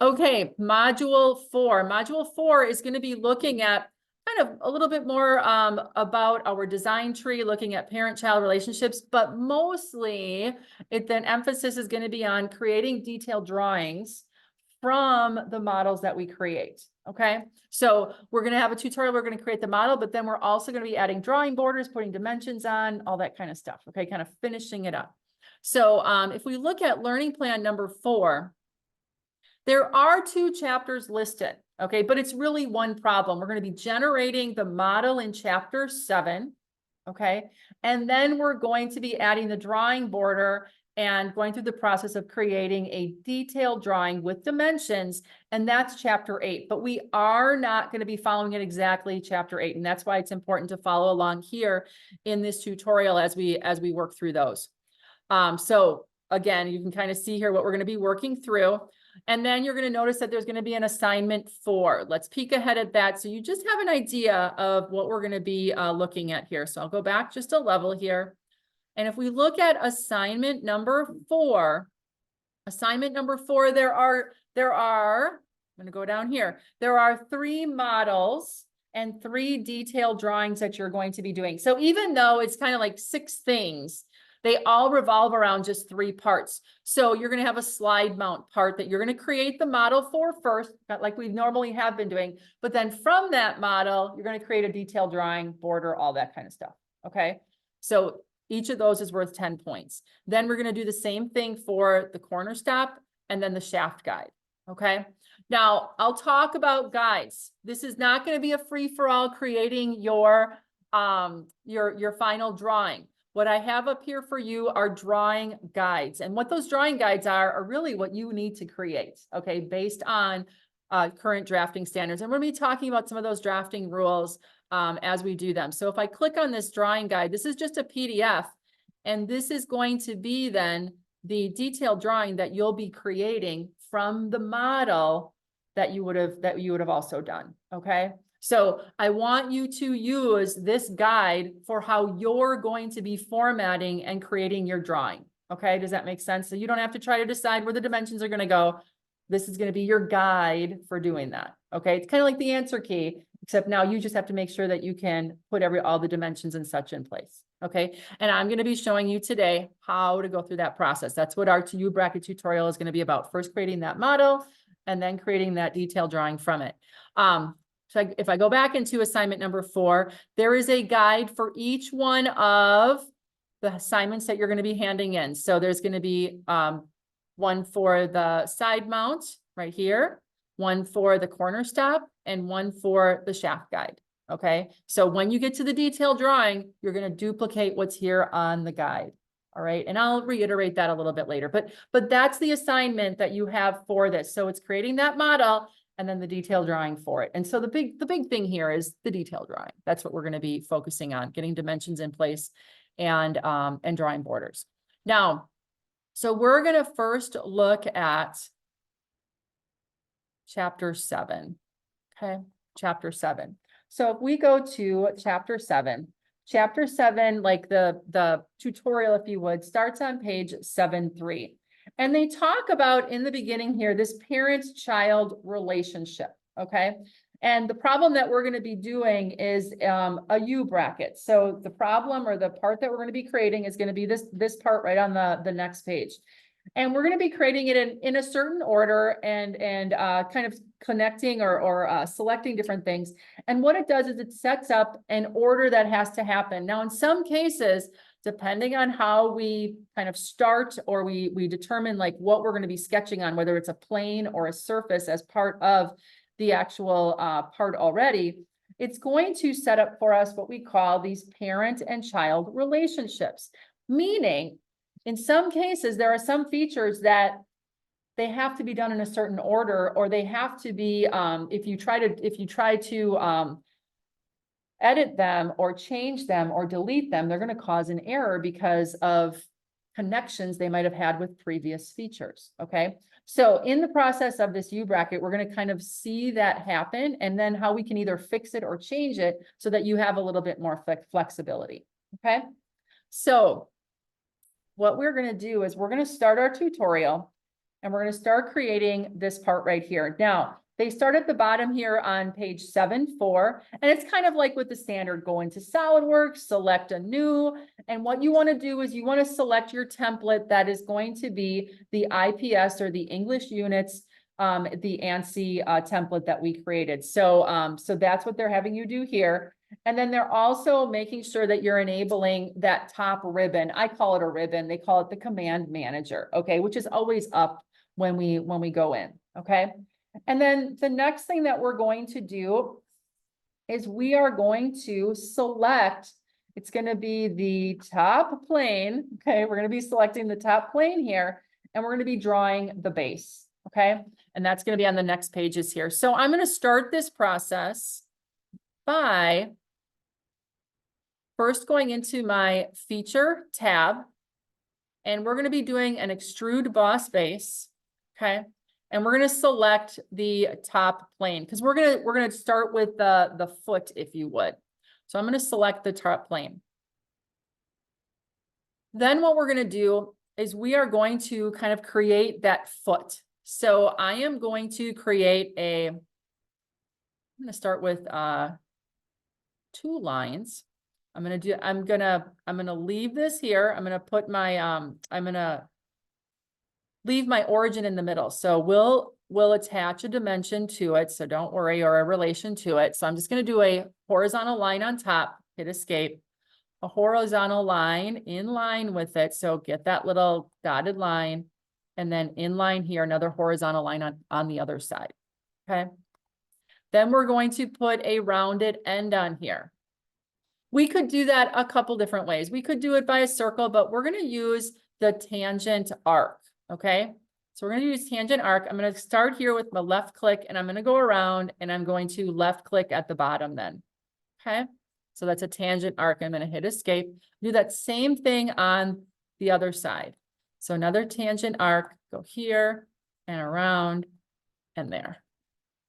Okay, module 4. Module 4 is going to be looking at kind of a little bit more about our design tree, looking at parent-child relationships, but mostly then emphasis is going to be on creating detailed drawings from the models that we create. Okay, so we're going to have a tutorial. We're going to create the model, but then we're also going to be adding drawing borders, putting dimensions on, all that kind of stuff. Okay, kind of finishing it up. So if we look at learning plan number 4, there are 2 chapters listed, okay, but it's really one problem. We're going to be generating the model in chapter 7, okay, and then we're going to be adding the drawing border and going through the process of creating a detailed drawing with dimensions, and that's chapter 8. But we are not going to be following it exactly chapter 8, and that's why it's important to follow along here in this tutorial as we work through those. So again, you can kind of see here what we're going to be working through. And then you're going to notice that there's going to be an assignment 4. Let's peek ahead at that, so you just have an idea of what we're going to be looking at here. So I'll go back just a level here. And if we look at assignment number 4, there are, I'm going to go down here. There are 3 models and 3 detailed drawings that you're going to be doing. So even though it's kind of like 6 things, they all revolve around just 3 parts. So you're going to have a slide mount part that you're going to create the model for first, like we normally have been doing. But then from that model, you're going to create a detailed drawing, border, all that kind of stuff. Okay. So each of those is worth 10 points. Then we're going to do the same thing for the corner stop and then the shaft guide. Okay. Now I'll talk about guides. This is not going to be a free for all creating your final drawing. What I have up here for you are drawing guides, and what those drawing guides are really what you need to create, okay, based on current drafting standards. And we're going to be talking about some of those drafting rules as we do them. So if I click on this drawing guide, this is just a PDF, and this is going to be then the detailed drawing that you'll be creating from the model that you would have also done, okay? So I want you to use this guide for how you're going to be formatting and creating your drawing. Okay, does that make sense? So you don't have to try to decide where the dimensions are going to go. This is going to be your guide for doing that. Okay, it's kind of like the answer key, except now you just have to make sure that you can put all the dimensions and such in place. Okay, and I'm going to be showing you today how to go through that process. That's what our UBracket tutorial is going to be about. First creating that model and then creating that detailed drawing from it. So if I go back into assignment number 4, there is a guide for each one of the assignments that you're going to be handing in. So there's going to be one for the side mount right here, one for the corner stop, and one for the shaft guide. Okay. So when you get to the detailed drawing, you're going to duplicate what's here on the guide. All right. And I'll reiterate that a little bit later, but that's the assignment that you have for this. So it's creating that model and then the detailed drawing for it. And so the big thing here is the detailed drawing. That's what we're going to be focusing on, getting dimensions in place and drawing borders. Now, so we're going to first look at chapter 7. Okay, chapter 7. So if we go to chapter 7, like the tutorial, if you would, starts on page 7.3. And they talk about in the beginning here, this parent-child relationship, okay? And the problem that we're going to be doing is a UBracket. So the problem or the part that we're going to be creating is going to be this part right on the next page. And we're going to be creating it in a certain order and kind of connecting or selecting different things. And what it does is it sets up an order that has to happen. Now, in some cases, depending on how we kind of start or we determine like what we're going to be sketching on, whether it's a plane or a surface as part of the actual part already, it's going to set up for us what we call these parent and child relationships. Meaning, in some cases, there are some features that they have to be done in a certain order, or they have to be, if you try to edit them or change them or delete them, they're going to cause an error because of connections they might have had with previous features. Okay. So in the process of this UBracket, we're going to kind of see that happen and then how we can either fix it or change it so that you have a little bit more flexibility. Okay. So what we're going to do is we're going to start our tutorial And we're going to start creating this part right here. Now, they start at the bottom here on page 7.4, and it's kind of like with the standard, go into SolidWorks, select a new, and what you want to do is you want to select your template that is going to be the IPS or the English units, the ANSI template that we created. So, so that's what they're having you do here. And then they're also making sure that you're enabling that top ribbon. I call it a ribbon. They call it the command manager, okay, which is always up when we go in, okay? And then the next thing that we're going to do is we are going to select, it's going to be the top plane, okay? We're going to be selecting the top plane here, and we're going to be drawing the base, okay? And that's going to be on the next pages here. So I'm going to start this process by first going into my feature tab, and we're going to be doing an extrude boss base, okay? And we're going to select the top plane because we're going to start with the foot, if you would. So I'm going to select the top plane. Then what we're going to do is we are going to kind of create that foot. So I am going to create I'm going to start with 2 lines. I'm going to leave this here. I'm going to put my I'm going to leave my origin in the middle. So we'll attach a dimension to it. So don't worry, or a relation to it. So I'm just going to do a horizontal line on top, hit escape, a horizontal line in line with it. So get that little dotted line, and then in line here, another horizontal line on the other side. Okay. Then we're going to put a rounded end on here. We could do that a couple different ways. We could do it by a circle, but we're going to use the tangent arc. Okay, so we're going to use tangent arc. I'm going to start here with my left click, and I'm going to go around, and I'm going to left click at the bottom then. Okay, so that's a tangent arc. I'm going to hit escape. Do that same thing on the other side. So another tangent arc, go here and around and there.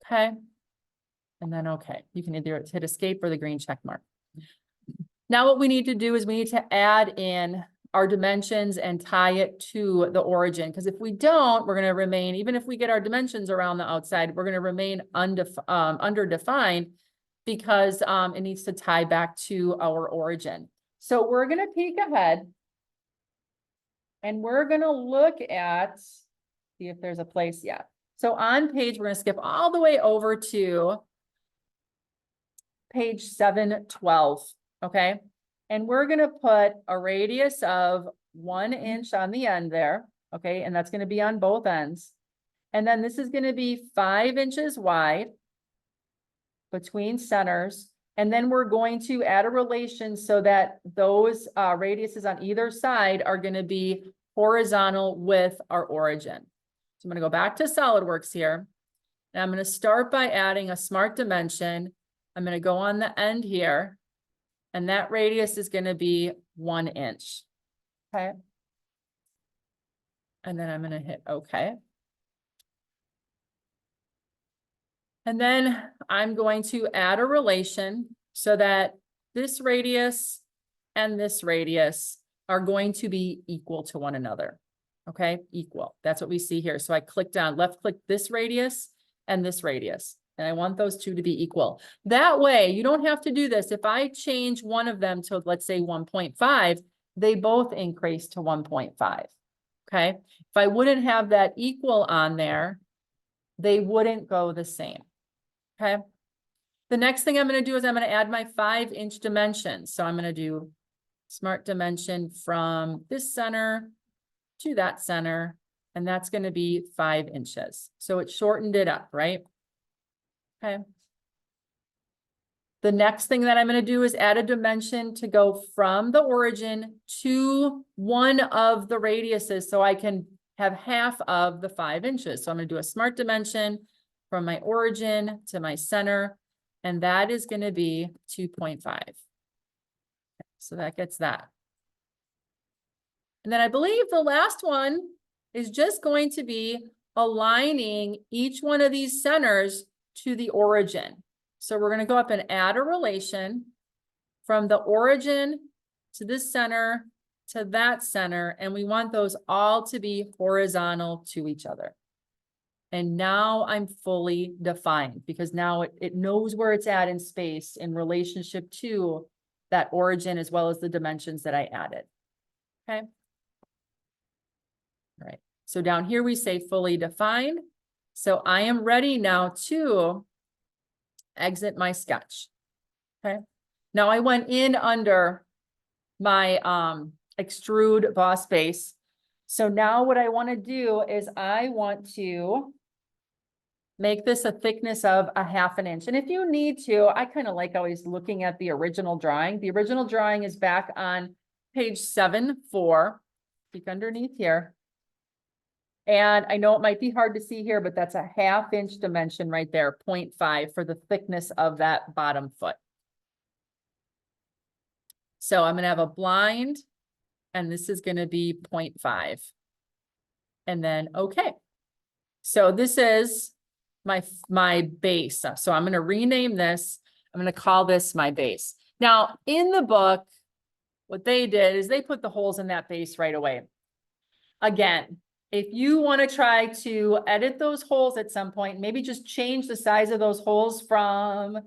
Okay, and then okay, you can either hit escape or the green check mark. Now what we need to do is we need to add in our dimensions and tie it to the origin. Because if we don't, we're going to remain, even if we get our dimensions around the outside, we're going to remain underdefined because it needs to tie back to our origin. So we're going to peek ahead and we're going to look at, see if there's a place yet. So on page, we're going to skip all the way over to page 712, okay? And we're going to put a radius of 1 inch on the end there. Okay. And that's going to be on both ends. And then this is going to be 5 inches wide between centers. And then we're going to add a relation so that those radiuses on either side are going to be horizontal with our origin. So I'm going to go back to SolidWorks here. And I'm going to start by adding a smart dimension. I'm going to go on the end here. And that radius is going to be 1 inch. Okay. And then I'm going to hit OK. And then I'm going to add a relation so that this radius and this radius are going to be equal to one another. Okay, equal. That's what we see here. So I clicked on left click this radius and this radius. And I want those two to be equal. That way, you don't have to do this. If I change one of them to, let's say 1.5, they both increase to 1.5. Okay. If I wouldn't have that equal on there, they wouldn't go the same. Okay. The next thing I'm going to do is I'm going to add my 5-inch dimensions. So I'm going to do smart dimension from this center to that center, and that's going to be 5 inches. So it shortened it up, right? Okay. The next thing that I'm going to do is add a dimension to go from the origin to one of the radiuses so I can have half of the 5 inches. So I'm going to do a smart dimension from my origin to my center, and that is going to be 2.5. So that gets that. And then I believe the last one is just going to be aligning each one of these centers to the origin. So we're going to go up and add a relation from the origin to the center to that center, and we want those all to be horizontal to each other. And now I'm fully defined because now it knows where it's at in space in relationship to that origin as well as the dimensions that I added. Okay. All right. So down here we say fully defined. So I am ready now to exit my sketch. Okay. Now I went in under my extrude boss base. So now what I want to do is I want to make this a thickness of 1/2 inch. And if you need to, I kind of like always looking at the original drawing. The original drawing is back on page 7-4. Peek underneath here. And I know it might be hard to see here, but that's a 1/2 inch dimension right there, 0.5 for the thickness of that bottom foot. So I'm going to have a blind, and this is going to be 0.5. And then, okay. So this is my base. So I'm going to rename this. I'm going to call this my base. Now in the book, what they did is they put the holes in that base right away. Again, if you want to try to edit those holes at some point, maybe just change the size of those holes from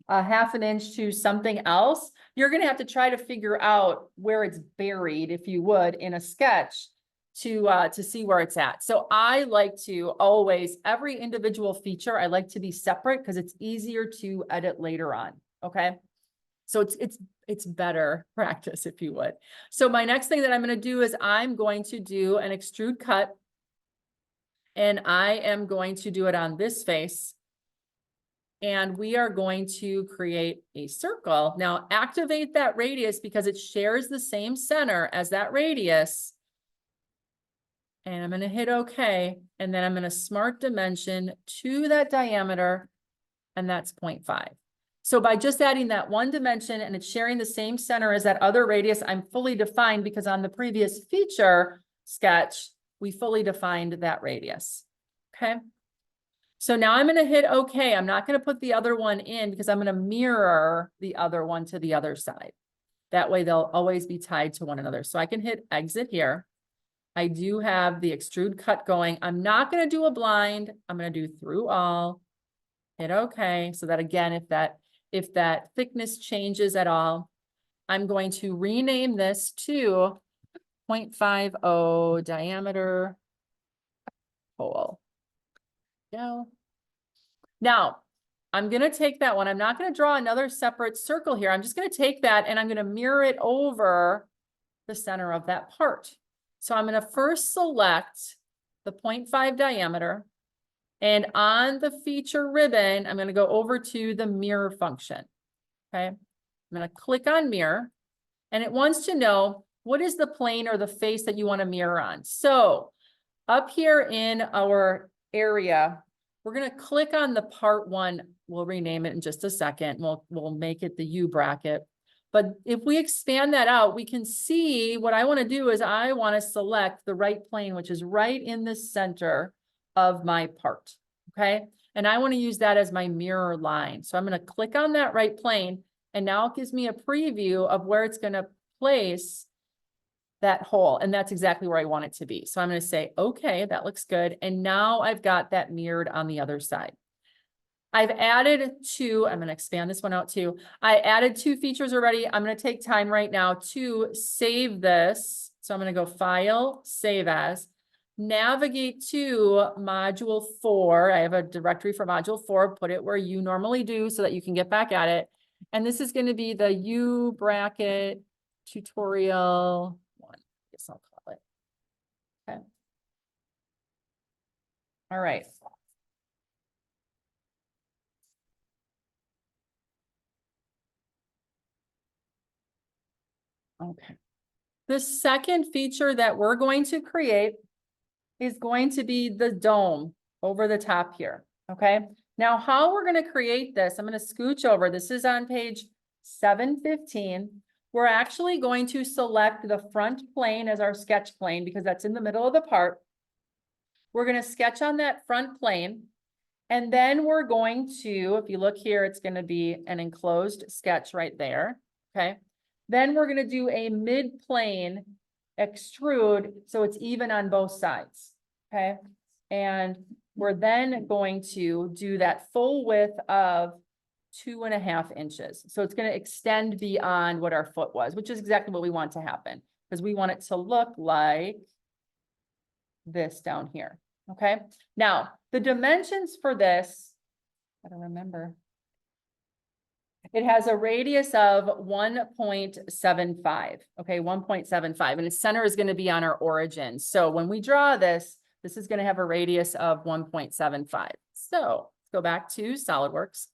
1/2 inch to something else, you're going to have to try to figure out where it's buried, if you would, in a sketch to see where it's at. So I like to always, every individual feature, I like to be separate because it's easier to edit later on. Okay. So it's better practice, if you would. So my next thing that I'm going to do is I'm going to do an extrude cut, and I am going to do it on this face. And we are going to create a circle. Now activate that radius because it shares the same center as that radius. And I'm going to hit OK. And then I'm going to smart dimension to that diameter, and that's 0.5. So by just adding that one dimension and it's sharing the same center as that other radius, I'm fully defined because on the previous feature sketch, we fully defined that radius. Okay. So now I'm going to hit OK. I'm not going to put the other one in because I'm going to mirror the other one to the other side. That way they'll always be tied to one another. So I can hit exit here. I do have the extrude cut going. I'm not going to do a blind. I'm going to do through all. Hit OK. So that again, if that thickness changes at all, I'm going to rename this to 0.50 diameter hole. Go. Now, I'm going to take that one. I'm not going to draw another separate circle here. I'm just going to take that and I'm going to mirror it over the center of that part. So I'm going to first select the 0.5 diameter, and on the feature ribbon, I'm going to go over to the mirror function. Okay. I'm going to click on mirror, and it wants to know what is the plane or the face that you want to mirror on. So up here in our area, we're going to click on the part 1. We'll rename it in just a second. We'll make it the UBracket. But if we expand that out, we can see what I want to do is I want to select the right plane, which is right in the center of my part. Okay. And I want to use that as my mirror line. So I'm going to click on that right plane, and now it gives me a preview of where it's going to place that hole. And that's exactly where I want it to be. So I'm going to say, okay, that looks good. And now I've got that mirrored on the other side. I've added 2, I'm going to expand this one out too. I added 2 features already. I'm going to take time right now to save this. So I'm going to go File, Save As, navigate to Module 4. I have a directory for Module 4, put it where you normally do so that you can get back at it. And this is going to be the UBracket tutorial 1. I guess I'll call it. Okay. All right. Okay. The second feature that we're going to create is going to be the dome over the top here. Okay. Now, how we're going to create this, I'm going to scooch over. This is on page 715. We're actually going to select the front plane as our sketch plane because that's in the middle of the part. We're going to sketch on that front plane. And then we're going to, if you look here, it's going to be an enclosed sketch right there. Okay. Then we're going to do a mid plane extrude so it's even on both sides, okay? And we're then going to do that full width of 2.5 inches. So it's going to extend beyond what our foot was, which is exactly what we want to happen, because we want it to look like this down here, okay? Now, the dimensions for this, I don't remember. It has a radius of 1.75, okay, 1.75, and its center is going to be on our origin. So when we draw this, this is going to have a radius of 1.75. So let's go back to SolidWorks.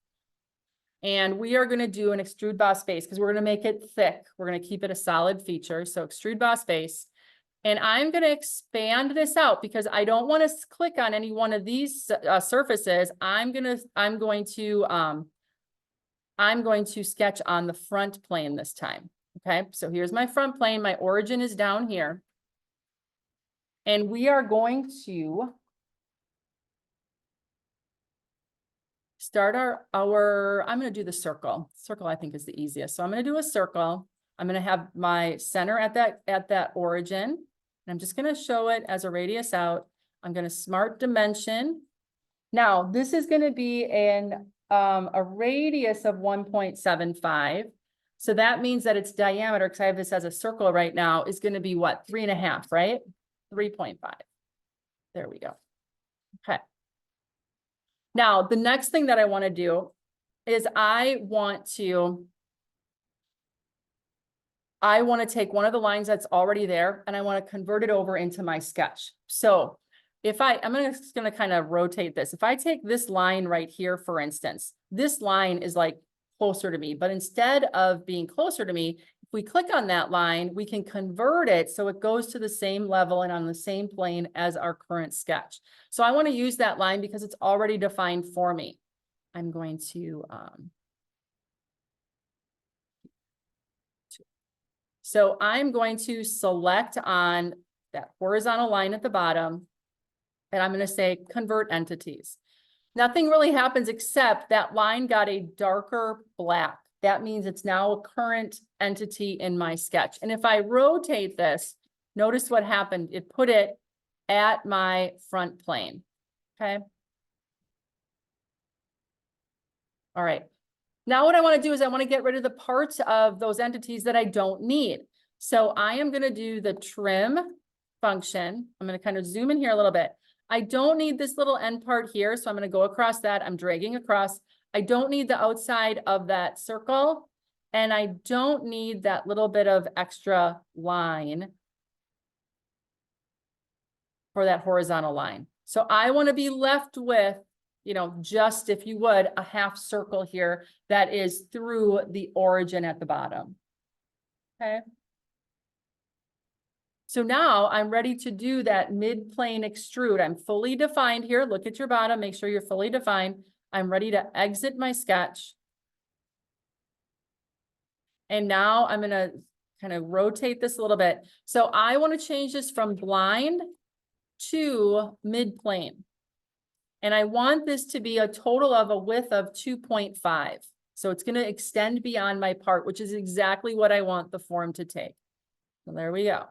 And we are going to do an extrude boss face because we're going to make it thick. We're going to keep it a solid feature. So extrude boss face. And I'm going to expand this out because I don't want to click on any one of these surfaces. I'm going to sketch on the front plane this time. Okay, so here's my front plane. My origin is down here. And we are going to start I'm going to do the circle. Circle, I think, is the easiest. So I'm going to do a circle. I'm going to have my center at that origin. And I'm just going to show it as a radius out. I'm going to smart dimension. Now, this is going to be a radius of 1.75. So that means that its diameter, because I have this as a circle right now, is going to be what? 3.5, right? 3.5. There we go. Okay. Now, the next thing that I want to do is I want to take one of the lines that's already there and I want to convert it over into my sketch. So if I'm just going to kind of rotate this. If I take this line right here, for instance, this line is like closer to me, but instead of being closer to me, if we click on that line, we can convert it so it goes to the same level and on the same plane as our current sketch. So I want to use that line because it's already defined for me. I'm going to, so I'm going to select on that horizontal line at the bottom, and I'm going to say convert entities. Nothing really happens except that line got a darker black. That means it's now a current entity in my sketch. And if I rotate this, notice what happened. It put it at my front plane. Okay. All right. Now what I want to do is I want to get rid of the parts of those entities that I don't need. So I am going to do the trim function. I'm going to kind of zoom in here a little bit. I don't need this little end part here, so I'm going to go across that. I'm dragging across. I don't need the outside of that circle, and I don't need that little bit of extra line for that horizontal line. So I want to be left with, you know, just, if you would, a half circle here that is through the origin at the bottom. Okay. So now I'm ready to do that mid-plane extrude. I'm fully defined here. Look at your bottom, make sure you're fully defined. I'm ready to exit my sketch. And now I'm gonna kind of rotate this a little bit. So I want to change this from blind to mid-plane. And I want this to be a total of a width of 2.5. So it's going to extend beyond my part, which is exactly what I want the form to take. So there we go.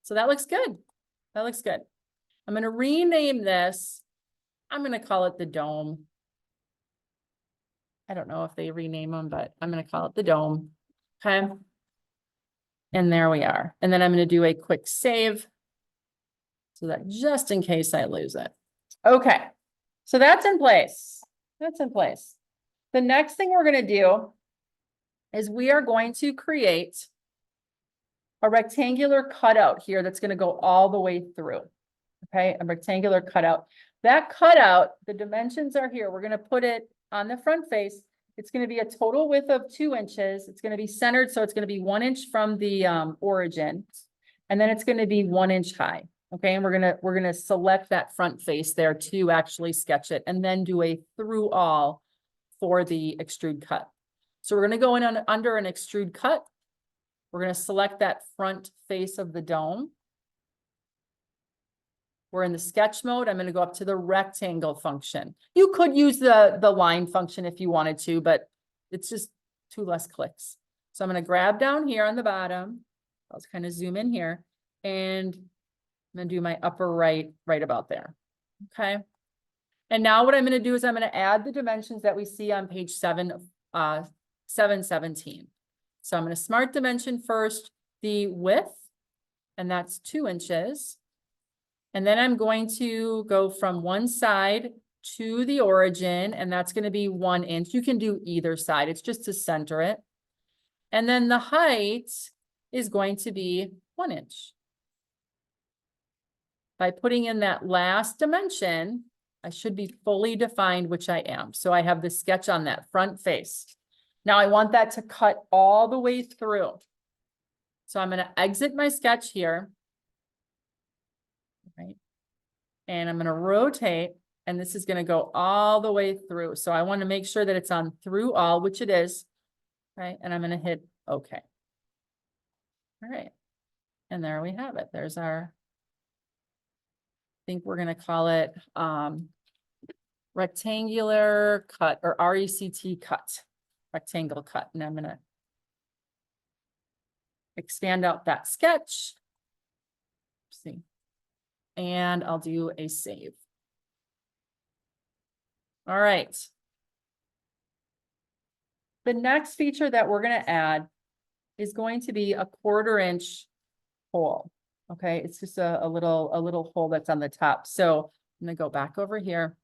So that looks good. That looks good. I'm going to rename this. I'm going to call it the dome. I don't know if they rename them, but I'm going to call it the dome. Okay. And there we are. And then I'm going to do a quick save so that just in case I lose it. Okay. So that's in place. That's in place. The next thing we're going to do is we are going to create a rectangular cutout here that's going to go all the way through. Okay, a rectangular cutout. That cutout, the dimensions are here. We're going to put it on the front face. It's going to be a total width of 2 inches. It's going to be centered, so it's going to be 1 inch from the origin, and then it's going to be 1 inch high. Okay, and we're gonna select that front face there to actually sketch it, and then do a through all for the extrude cut. So we're going to go in under an extrude cut. We're going to select that front face of the dome. We're in the sketch mode. I'm going to go up to the rectangle function. You could use the line function if you wanted to, but it's just 2 less clicks. So I'm going to grab down here on the bottom. I'll just kind of zoom in here. And I'm gonna do my upper right about there. Okay. And now what I'm gonna do is I'm gonna add the dimensions that we see on page 717. So I'm gonna smart dimension first the width, and that's 2 inches. And then I'm going to go from one side to the origin, and that's going to be 1 inch. You can do either side. It's just to center it. And then the height is going to be 1 inch. By putting in that last dimension, I should be fully defined, which I am. So I have the sketch on that front face. Now I want that to cut all the way through. So I'm going to exit my sketch here. Right. And I'm going to rotate, and this is going to go all the way through. So I want to make sure that it's on through all, which it is. Right. And I'm going to hit OK. All right. And there we have it. There's our, I think we're going to call it rectangular cut, or RECT cut, rectangle cut. And I'm going to expand out that sketch. See. And I'll do a save. All right. The next feature that we're going to add is going to be a 1/4 inch hole. Okay, it's just a little hole that's on the top. So I'm going to go back over here.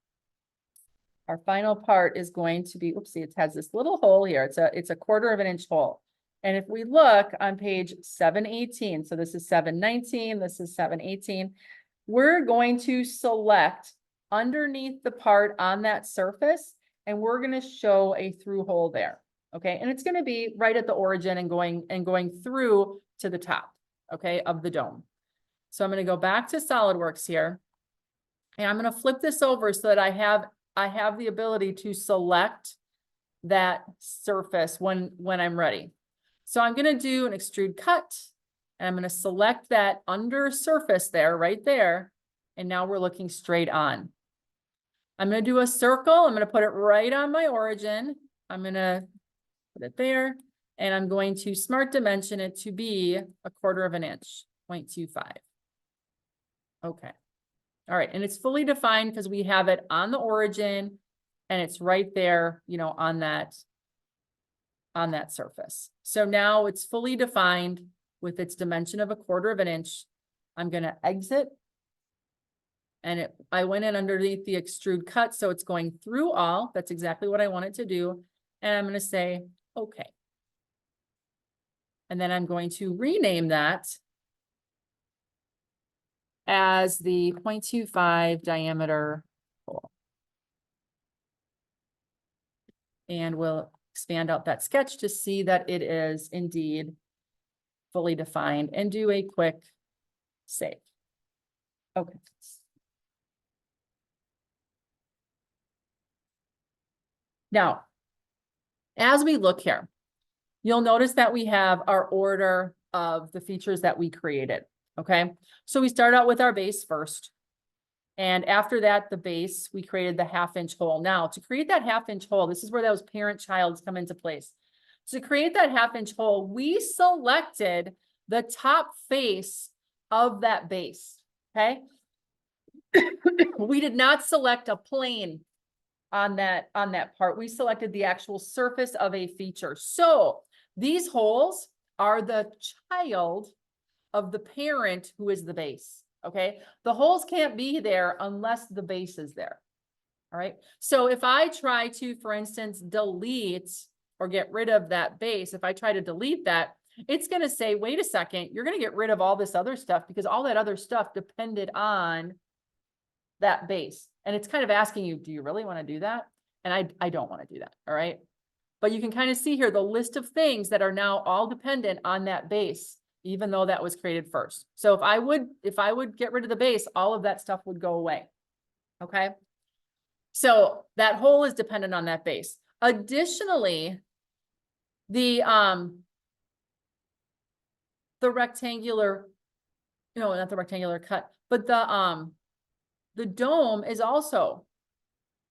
Our final part is going to be, oopsie, it has this little hole here. It's a 1/4 inch hole. And if we look on page 718, so this is 719, this is 718, we're going to select underneath the part on that surface, and we're going to show a through hole there. Okay, and it's going to be right at the origin and going through to the top, okay, of the dome. So I'm going to go back to SolidWorks here, and I'm going to flip this over so that I have the ability to select that surface when I'm ready. So I'm going to do an extrude cut, and I'm going to select that under surface there, right there. And now we're looking straight on. I'm going to do a circle. I'm going to put it right on my origin. I'm going to put it there, and I'm going to smart dimension it to be a 1/4 inch, 0.25. Okay. All right. And it's fully defined because we have it on the origin, and it's right there, you know, on that surface. So now it's fully defined with its dimension of a 1/4 inch. I'm going to exit, and I went in underneath the extrude cut, so it's going through all. That's exactly what I want it to do. And I'm going to say, okay. And then I'm going to rename that as the 0.25 diameter hole. And we'll expand out that sketch to see that it is indeed fully defined, and do a quick save. Okay. Now, as we look here, you'll notice that we have our order of the features that we created. Okay. So we start out with our base first. And after that, the base, we created the 1/2 inch hole. Now, to create that 1/2 inch hole, this is where those parent-childs come into place. To create that 1/2 inch hole, we selected the top face of that base. Okay. We did not select a plane on that part. We selected the actual surface of a feature. So these holes are the child of the parent who is the base. Okay. The holes can't be there unless the base is there. All right. So if I try to, for instance, delete or get rid of that base, if I try to delete that, it's going to say, wait a second, you're going to get rid of all this other stuff because all that other stuff depended on that base. And it's kind of asking you, do you really want to do that? And I don't want to do that. All right. But you can kind of see here the list of things that are now all dependent on that base, even though that was created first. So if I would get rid of the base, all of that stuff would go away. Okay. So that hole is dependent on that base. Additionally, the rectangular, no, not the rectangular cut, but the dome is also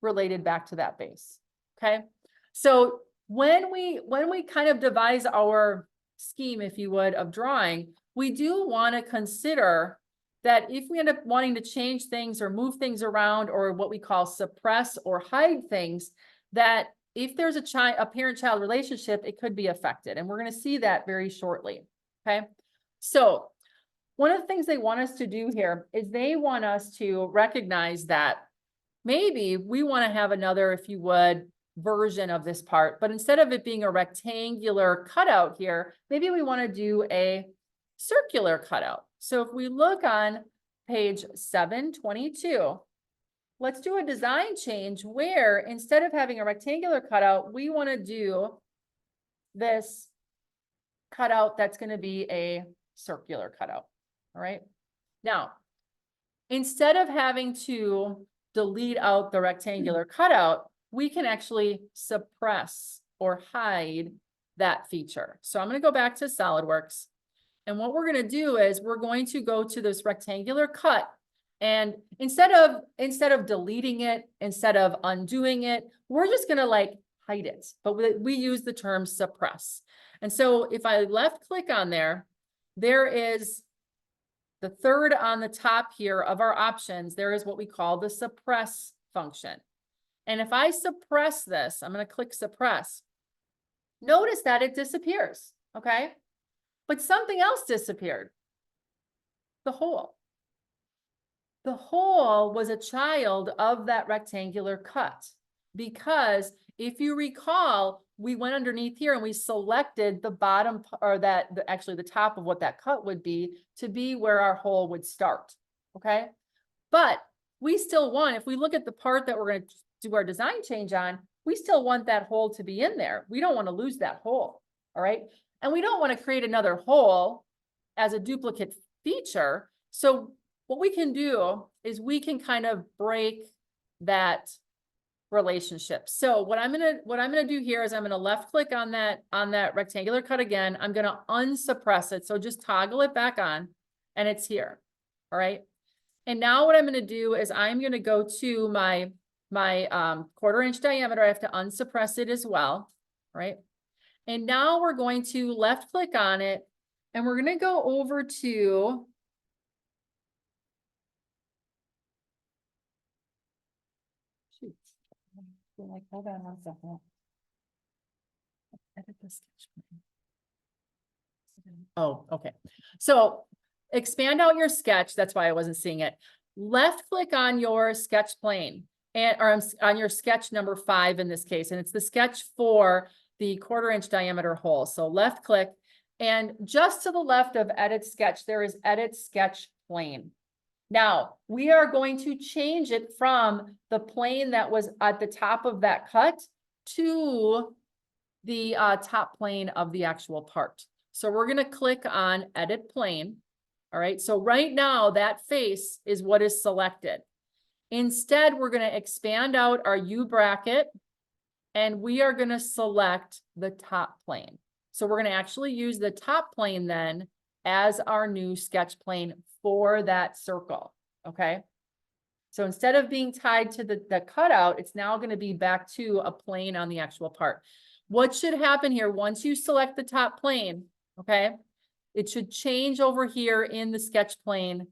related back to that base. Okay. So when we kind of devise our scheme, if you would, of drawing, we do want to consider that if we end up wanting to change things or move things around, or what we call suppress or hide things, that if there's a parent-child relationship, it could be affected. And we're going to see that very shortly. Okay. So one of the things they want us to do here is they want us to recognize that maybe we want to have another, if you would, version of this part, but instead of it being a rectangular cutout here, maybe we want to do a circular cutout. So if we look on page 722, let's do a design change where instead of having a rectangular cutout, we want to do this cutout that's going to be a circular cutout. All right. Now, instead of having to delete out the rectangular cutout, we can actually suppress or hide that feature. So I'm going to go back to SolidWorks. And what we're going to do is we're going to go to this rectangular cut. And instead of deleting it, instead of undoing it, we're just going to like hide it. But we use the term suppress. And so if I left click on there, there is the third on the top here of our options. There is what we call the suppress function. And if I suppress this, I'm going to click suppress. Notice that it disappears. Okay. But something else disappeared. The hole. The hole was a child of that rectangular cut, because if you recall, we went underneath here and we selected the bottom, or actually the top of what that cut would be, to be where our hole would start. Okay. But we still want, if we look at the part that we're going to do our design change on, we still want that hole to be in there. We don't want to lose that hole. All right. And we don't want to create another hole as a duplicate feature. So what we can do is we can kind of break that relationship. So what I'm gonna do here is I'm gonna left click on that rectangular cut again. I'm gonna unsuppress it. So just toggle it back on and it's here. All right. And now what I'm gonna do is I'm gonna go to my 1/4 inch diameter. I have to unsuppress it as well. All right. And now we're going to left click on it and we're going to go over to like, hold on 1 second. Edit the sketch plan. Oh, okay. So expand out your sketch. That's why I wasn't seeing it. Left click on your sketch plane or on your sketch number 5 in this case. And it's the sketch for the 1/4 inch diameter hole. So left click, and just to the left of edit sketch, there is edit sketch plane. Now we are going to change it from the plane that was at the top of that cut to the top plane of the actual part. So we're going to click on edit plane. All right. So right now that face is what is selected. Instead, we're going to expand out our UBracket and we are going to select the top plane. So we're going to actually use the top plane then as our new sketch plane for that circle. Okay. So instead of being tied to the cutout, it's now going to be back to a plane on the actual part. What should happen here once you select the top plane? Okay. It should change over here in the sketch plane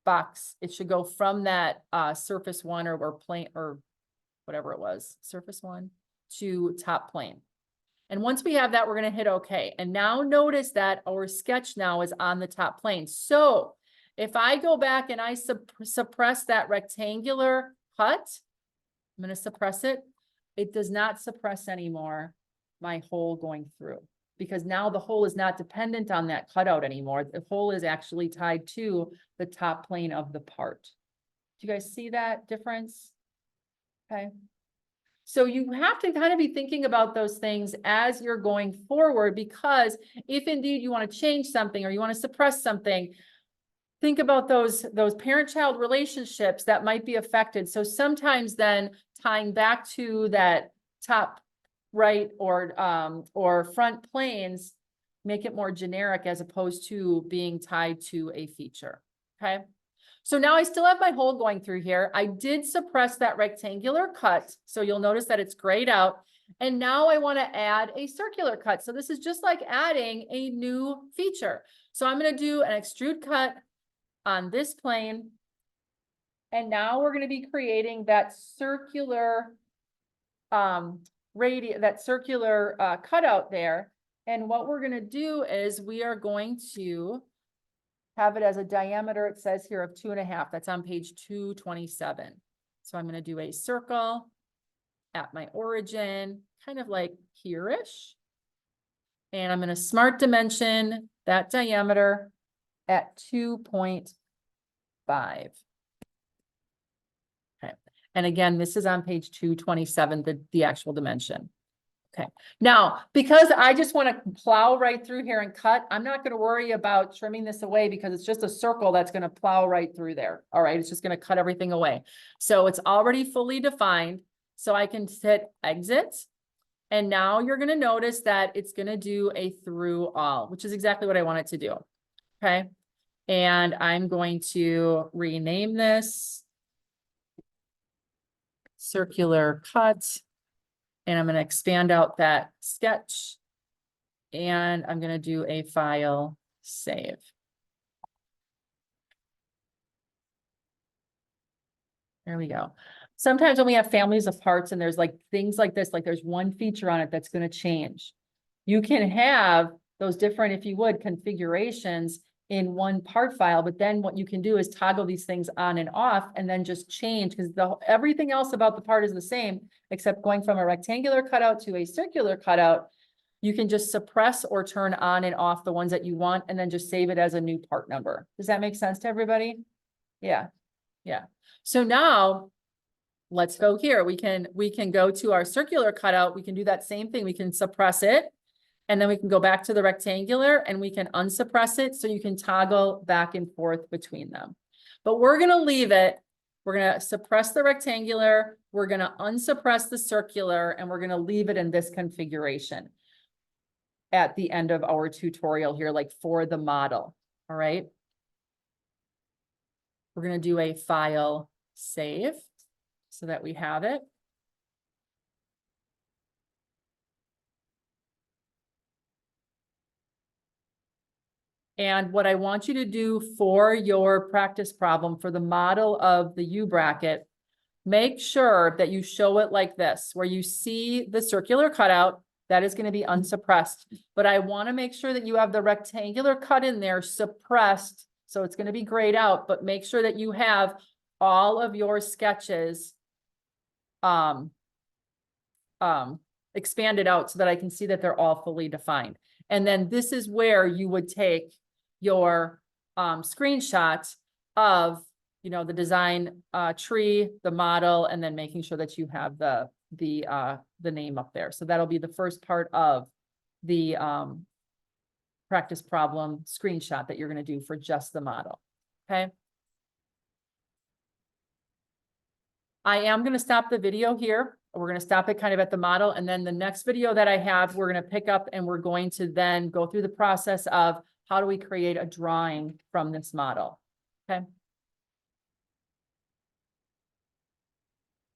box. It should go from that surface 1 or plane or whatever it was, surface 1 to top plane. And once we have that, we're going to hit OK. And now notice that our sketch now is on the top plane. So if I go back and I suppress that rectangular cut, I'm going to suppress it. It does not suppress anymore my hole going through, because now the hole is not dependent on that cutout anymore. The hole is actually tied to the top plane of the part. Do you guys see that difference? Okay. So you have to kind of be thinking about those things as you're going forward, because if indeed you want to change something or you want to suppress something, think about those parent-child relationships that might be affected. So sometimes then tying back to that top right or front planes, make it more generic as opposed to being tied to a feature. Okay. So now I still have my hole going through here. I did suppress that rectangular cut. So you'll notice that it's grayed out. And now I want to add a circular cut. So this is just like adding a new feature. So I'm going to do an extrude cut on this plane. And now we're going to be creating that circular cutout there. And what we're going to do is we are going to have it as a diameter, it says here, of 2.5. That's on page 227. So I'm going to do a circle at my origin, kind of like here-ish. And I'm going to smart dimension that diameter at 2.5. Okay. And again, this is on page 227, the actual dimension. Okay. Now, because I just want to plow right through here and cut, I'm not going to worry about trimming this away because it's just a circle that's going to plow right through there. All right. It's just going to cut everything away. So it's already fully defined. So I can hit exit. And now you're going to notice that it's going to do a through all, which is exactly what I want it to do. Okay. And I'm going to rename this circular cut. And I'm going to expand out that sketch. And I'm going to do a file save. There we go. Sometimes when we have families of parts and there's like things like this, like there's one feature on it that's going to change. You can have those different, if you would, configurations in one part file, but then what you can do is toggle these things on and off and then just change because everything else about the part is the same, except going from a rectangular cutout to a circular cutout. You can just suppress or turn on and off the ones that you want and then just save it as a new part number. Does that make sense to everybody? Yeah. Yeah. So now let's go here. We can go to our circular cutout. We can do that same thing. We can suppress it. And then we can go back to the rectangular and we can unsuppress it. So you can toggle back and forth between them. But we're going to leave it. We're going to suppress the rectangular. We're going to unsuppress the circular and we're going to leave it in this configuration at the end of our tutorial here, like for the model. All right. We're going to do a file save so that we have it. And what I want you to do for your practice problem for the model of the UBracket, make sure that you show it like this, where you see the circular cutout, that is going to be unsuppressed. But I want to make sure that you have the rectangular cut in there suppressed. So it's going to be grayed out, but make sure that you have all of your sketches expanded out so that I can see that they're all fully defined. And then this is where you would take your screenshots of, you know, the design tree, the model, and then making sure that you have the name up there. So that'll be the first part of the practice problem screenshot that you're going to do for just the model. Okay. I am going to stop the video here. We're going to stop it kind of at the model. And then the next video that I have, we're going to pick up and we're going to then go through the process of how do we create a drawing from this model. Okay.